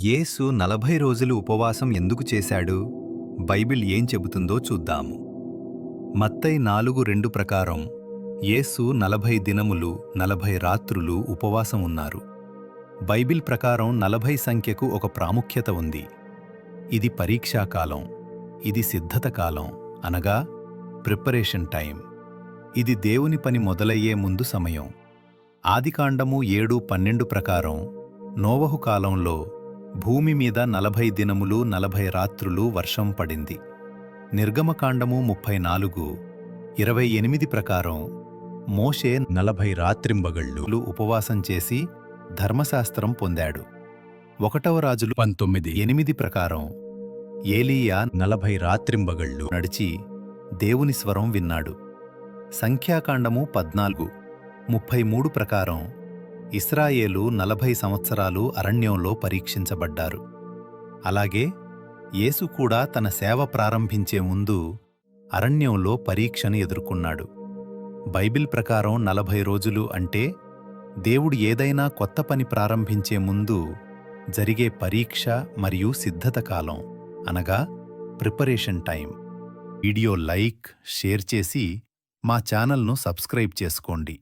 యేసు 40 రోజులు ఉపవాసం ఎందుకు చేశాడు? బైబిల్ ఏం చెబుతుందో చూద్దాము. మత్తయి 4:2 ప్రకారం యేసు 40 దినములు 40 రాత్రులు ఉపవాసం ఉన్నారు. బైబిల్ ప్రకారం 40 సంఖ్యకు ఒక ప్రాముఖ్యత ఉంది. ఇది పరీక్షాకాలం, ఇది సిద్ధత కాలం, అనగా ప్రిపరేషన్ టైం. ఇది దేవుని పని మొదలయ్యే ముందు సమయం. ఆదికాండము 7:12 ప్రకారం నోవహు కాలంలో భూమి మీద 40 దినములు 40 రాత్రులు వర్షం పడింది. నిర్గమకాండము 34:28 ప్రకారం మోషే 40 రాత్రింబగళ్ళు ఉపవాసం చేసి ధర్మశాస్త్రం పొందాడు. 1వ రాజులు 19:8 ప్రకారం ఏలీయా 40 రాత్రింబగళ్ళు నడిచి దేవుని స్వరం విన్నాడు. సంఖ్యాకాండము 14:33 ప్రకారం ఇశ్రాయేలు 40 సంవత్సరాలు అరణ్యంలో పరీక్షించబడ్డారు. అలాగే యేసు కూడా తన సేవ ప్రారంభించే ముందు అరణ్యంలో పరీక్షను ఎదుర్కొన్నాడు. బైబిల్ ప్రకారం 40 రోజులు అంటే దేవుడు ఏదైనా కొత్త పని ప్రారంభించే ముందు జరిగే పరీక్ష మరియు సిద్ధత కాలం, అనగా preparation time. Video like, share చేసి మా ఛానల్ను సబ్స్క్రైబ్ చేసుకోండి.